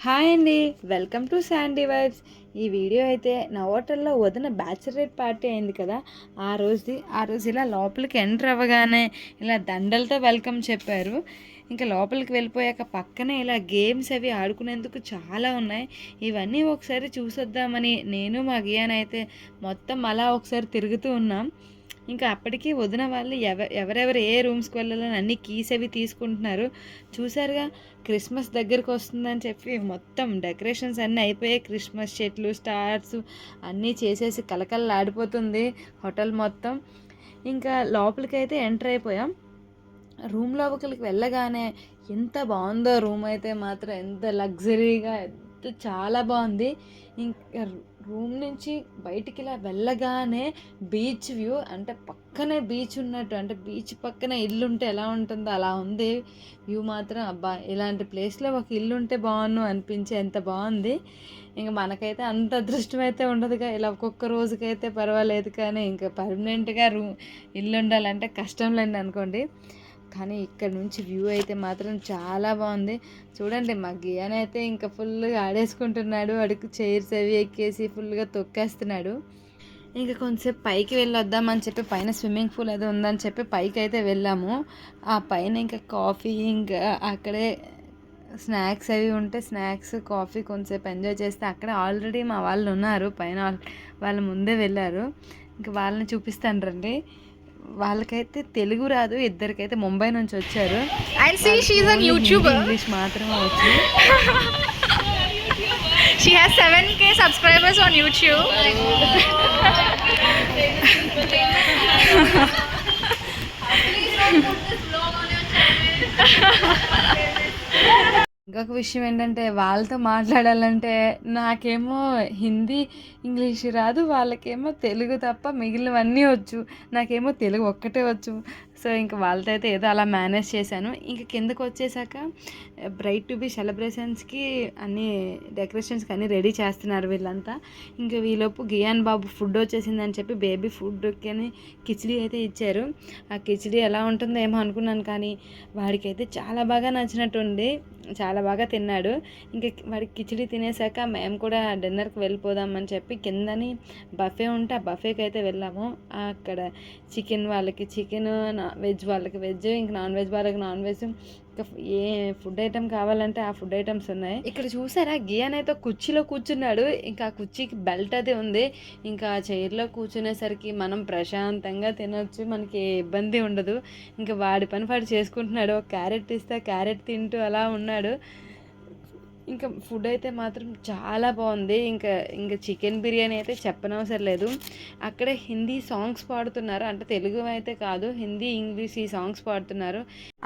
Hi అండి, welcome to Sandy vibes. ఈ video అయితే నా హోటల్లో వదిన బ్యాచిలరేట్ పార్టీ అయింది కదా, ఆ రోజు ఇలా లోపలికి ఎంటర్ అవ్వగానే ఇలా దండలతో వెల్కమ్ చెప్పారు. ఇంకా లోపలికి వెళ్ళిపోయాక పక్కనే ఇలా గేమ్స్ అవి ఆడుకునేందుకు చాలా ఉన్నాయి. ఇవన్నీ ఒకసారి చూసొద్దామని నేను మా గియాన్ అయితే మొత్తం అలా ఒకసారి తిరుగుతూ ఉన్నాం. ఇంకా అప్పటికి వదిన వాళ్ళు ఎవరెవరు ఏ రూమ్స్కి వెళ్ళాలని అన్ని కీస్ అవి తీసుకుంటున్నారు. చూసారుగా, క్రిస్మస్ దగ్గరికి వస్తుందని చెప్పి మొత్తం డెకరేషన్స్ అన్నీ అయిపోయాయి. క్రిస్మస్ చెట్లు, స్టార్స్ అన్నీ చేసేసి కలకలలాడిపోతుంది హోటల్ మొత్తం. ఇంకా లోపలికైతే ఎంటర్ అయిపోయాం. రూమ్ లోపలికి వెళ్ళగానే ఎంత బాగుందో రూమ్ అయితే మాత్రం, ఎంత లగ్జరీగా, ఎంత చాలా బాగుంది. ఇంకా రూమ్ నుంచి బయటికి ఇలా వెళ్ళగానే బీచ్ వ్యూ, అంటే పక్కనే బీచ్ ఉన్నట్టు, అంటే బీచ్ పక్కనే ఇల్లు ఉంటే ఎలా ఉంటుందో అలా ఉంది వ్యూ మాత్రం. అబ్బా, ఇలాంటి ప్లేస్లో ఒక ఇల్లు ఉంటే బాగుండు అనిపించే ఎంత బాగుంది. ఇంకా మనకైతే అంత అదృష్టం అయితే ఉండదుగా, ఇలా ఒక్కొక్క రోజుకైతే పర్వాలేదు, కానీ ఇంకా పర్మనెంట్గా ఇల్లు ఉండాలంటే కష్టంలేండి అనుకోండి. కానీ ఇక్కడ నుంచి వ్యూ అయితే మాత్రం చాలా బాగుంది. చూడండి, మా గియాన్ అయితే ఇంకా ఫుల్గా ఆడేసుకుంటున్నాడు. అడుగు చైర్స్ అవి ఎక్కేసి ఫుల్గా తొక్కేస్తున్నాడు. ఇంకా కొంచెంసేపు పైకి వెళ్ళొద్దామని చెప్పి పైన స్విమ్మింగ్ పూల్ ఏదో ఉందని చెప్పి పైకి అయితే వెళ్ళాము. ఆ పైన ఇంకా కాఫీ, ఇంకా అక్కడే స్నాక్స్ అవి ఉంటే స్నాక్స్, కాఫీ కొంచెంసేపు ఎంజాయ్ చేస్తే అక్కడ ఆల్రెడీ మా వాళ్ళు ఉన్నారు పైన, వాళ్ళ ముందే వెళ్ళారు. ఇంకా వాళ్ళని చూపిస్తాను రండి. వాళ్ళకైతే తెలుగు రాదు, ఇద్దరికైతే ముంబై నుంచి వచ్చారు. ఇంగ్లీష్ మాత్రమే వచ్చు. She has 7K subscribers on YouTube. ఇంకొక విషయం ఏంటంటే, వాళ్ళతో మాట్లాడాలంటే నాకేమో హిందీ, ఇంగ్లీష్ రాదు, వాళ్ళకేమో తెలుగు తప్ప మిగిలినవన్నీ వచ్చు. నాకేమో తెలుగు ఒక్కటే వచ్చు. సో ఇంకా వాళ్ళతో అయితే ఏదో అలా మేనేజ్ చేశాను. ఇంకా కిందకు వచ్చేసాక బ్రైట్ టు బీ సెలబ్రేషన్స్కి అన్ని డెకరేషన్స్కి అన్నీ రెడీ చేస్తున్నారు వీళ్ళంతా. ఇంకా వీలోపు గియాన్ బాబు ఫుడ్ వచ్చేసిందని చెప్పి బేబీ ఫుడ్కి అని కిచిడీ అయితే ఇచ్చారు. ఆ కిచిడీ ఎలా ఉంటుందో ఏమో అనుకున్నాను, కానీ వాడికైతే చాలా బాగా నచ్చినట్టుంది, చాలా బాగా తిన్నాడు. ఇంకా వాడికి కిచిడీ తినేసాక మేము కూడా డిన్నర్కి వెళ్ళిపోదామని చెప్పి కిందని బఫే ఉంటే ఆ బఫేకి అయితే వెళ్ళాము. అక్కడ చికెన్ వాళ్ళకి చికెన్, వెజ్ వాళ్ళకి వెజ్, ఇంకా నాన్ వెజ్ వాళ్ళకి నాన్ వెజ్, ఇంకా ఏ ఫుడ్ ఐటమ్ కావాలంటే ఆ ఫుడ్ ఐటమ్స్ ఉన్నాయి. ఇక్కడ చూసారా, గియాన్ అయితే కుర్చీలో కూర్చున్నాడు. ఇంకా ఆ కుర్చీకి బెల్ట్ అది ఉంది. ఇంకా ఆ చైర్లో కూర్చునేసరికి మనం ప్రశాంతంగా తినొచ్చు, మనకి ఏ ఇబ్బంది ఉండదు. ఇంకా వాడి పని వాడు చేసుకుంటున్నాడు. ఒక క్యారెట్ ఇస్తే క్యారెట్ తింటూ అలా ఉన్నాడు. ఇంకా ఫుడ్ అయితే మాత్రం చాలా బాగుంది. ఇంకా చికెన్ బిర్యానీ అయితే చెప్పనవసరం లేదు. అక్కడే హిందీ సాంగ్స్ పాడుతున్నారు, అంటే తెలుగు అయితే కాదు, హిందీ, ఇంగ్లీష్ ఈ సాంగ్స్ పాడుతున్నారు.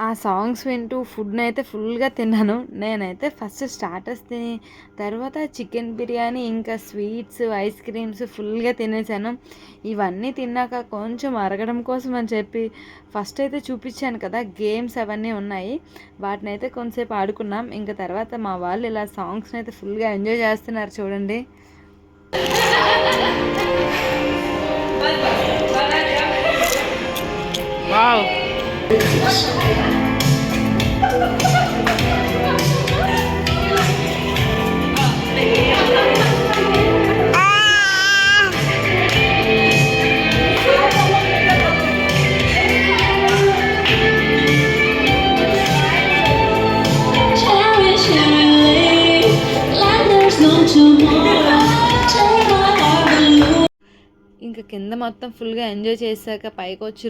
ఆ సాంగ్స్ వింటూ ఫుడ్ని అయితే ఫుల్గా తిన్నాను. నేనైతే ఫస్ట్ స్టార్టర్స్ తిని తర్వాత చికెన్ బిర్యానీ, ఇంకా స్వీట్స్, ఐస్ క్రీమ్స్ ఫుల్గా తినేసాను. ఇవన్నీ తిన్నాక కొంచెం అరగడం కోసం అని చెప్పి ఫస్ట్ అయితే చూపించాను కదా, గేమ్స్ అవన్నీ ఉన్నాయి, వాటిని అయితే కొంతసేపు ఆడుకున్నాం. ఇంకా తర్వాత మా వాళ్ళు ఇలా సాంగ్స్ని అయితే ఫుల్గా ఎంజాయ్ చేస్తున్నారు చూడండి. Wow. ఇంకా కింద మొత్తం ఫుల్గా ఎంజాయ్ చేశాక పైకి వచ్చి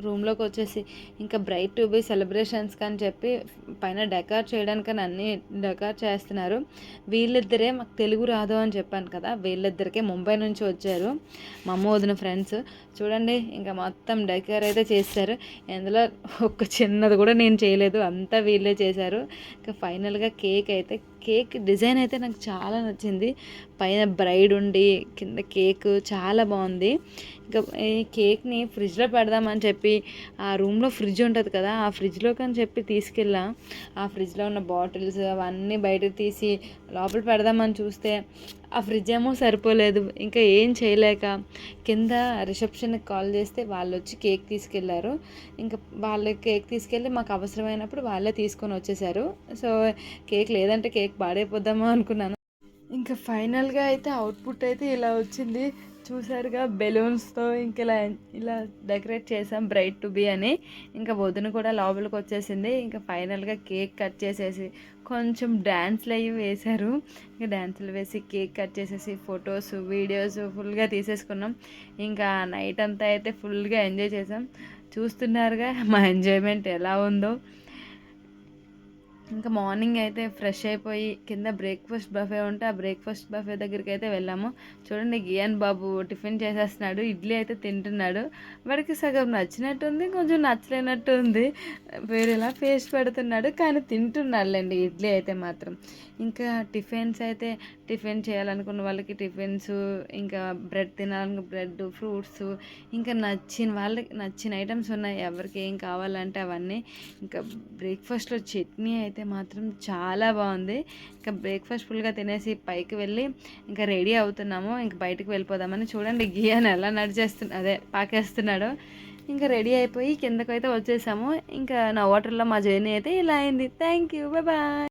రూమ్లోకి వచ్చేసి ఇంకా బ్రైట్ టు బీ సెలబ్రేషన్స్కి అని చెప్పి పైన డెకార్ చేయడానికని అన్నీ డెకార్ చేస్తున్నారు. వీళ్ళిద్దరే, మాకు తెలుగు రాదు అని చెప్పాను కదా, వీళ్ళిద్దరికే ముంబై నుంచి వచ్చారు, మా అమ్మ వదిన ఫ్రెండ్స్. చూడండి, ఇంకా మొత్తం డెకార్ అయితే చేశారు. ఇందులో ఒక్క చిన్నది కూడా నేను చేయలేదు, అంతా వీళ్ళే చేశారు. ఇంకా ఫైనల్గా కేక్ డిజైన్ అయితే నాకు చాలా నచ్చింది. పైన బ్రైడ్ ఉండి కింద కేక్ చాలా బాగుంది. ఇంకా ఈ కేక్ని ఫ్రిడ్జ్లో పెడదామని చెప్పి ఆ రూమ్లో ఫ్రిడ్జ్ ఉంటుంది కదా, ఆ ఫ్రిడ్జ్లోకి అని చెప్పి తీసుకెళ్ళా. ఆ ఫ్రిడ్జ్లో ఉన్న బాటిల్స్ అవన్నీ బయటకు తీసి లోపల పెడదామని చూస్తే ఆ ఫ్రిడ్జ్ ఏమో సరిపోలేదు. ఇంకా ఏం చేయలేక కింద రిసెప్షన్కి కాల్ చేస్తే వాళ్ళు వచ్చి కేక్ తీసుకెళ్లారు. ఇంకా వాళ్ళు కేక్ తీసుకెళ్ళి మాకు అవసరమైనప్పుడు వాళ్ళే తీసుకొని వచ్చేసారు. సో కేక్ లేదంటే కేక్ పాడైపోద్దామో అనుకున్నాను. ఇంకా ఫైనల్గా అయితే అవుట్పుట్ అయితే ఇలా వచ్చింది. చూసారుగా, బెలూన్స్తో ఇంక ఇలా డెకరేట్ చేసాం బ్రైడ్ టు బీ అని. ఇంకా వదిన కూడా లోపలికి వచ్చేసింది. ఇంకా ఫైనల్గా కేక్ కట్ చేసేసి కొంచెం డ్యాన్స్లు అవి వేశారు. ఇంకా డ్యాన్సులు వేసి కేక్ కట్ చేసేసి ఫొటోస్ వీడియోస్ ఫుల్గా తీసేసుకున్నాం. ఇంకా నైట్ అంతా అయితే ఫుల్గా ఎంజాయ్ చేసాం. చూస్తున్నారుగా మా ఎంజాయ్మెంట్ ఎలా ఉందో. ఇంకా మార్నింగ్ అయితే ఫ్రెష్ అయిపోయి కింద బ్రేక్ఫాస్ట్ బఫే ఉంటే ఆ బ్రేక్ఫాస్ట్ బఫే దగ్గరికి అయితే వెళ్ళాము. చూడండి, గియాన్ బాబు టిఫిన్ చేసేస్తున్నాడు. ఇడ్లీ అయితే తింటున్నాడు. వాడికి సగం నచ్చినట్టుంది, కొంచెం నచ్చలేనట్టు ఉంది. వేరేలా ఫేస్ పెడుతున్నాడు కానీ తింటున్నాడులేండి ఇడ్లీ అయితే మాత్రం. ఇంకా టిఫిన్స్ అయితే టిఫిన్ చేయాలనుకున్న వాళ్ళకి టిఫిన్స్, ఇంకా బ్రెడ్ తినాలనుకున్న బ్రెడ్, ఫ్రూట్స్, ఇంకా నచ్చిన వాళ్ళకి నచ్చిన ఐటమ్స్ ఉన్నాయి. ఎవరికి ఏం కావాలంటే అవన్నీ. ఇంకా బ్రేక్ఫాస్ట్లో చట్నీ అయితే మాత్రం చాలా బాగుంది. ఇంకా బ్రేక్ఫాస్ట్ ఫుల్గా తినేసి పైకి వెళ్ళి ఇంకా రెడీ అవుతున్నాము. ఇంకా బయటకు వెళ్ళిపోదామని. చూడండి గియాన్ ఎలా పాకేస్తున్నాడు. ఇంకా రెడీ అయిపోయి కిందకైతే వచ్చేసాము. ఇంకా నా హోటల్లో మా జర్నీ అయితే ఇలా అయింది. Thank you, bye bye.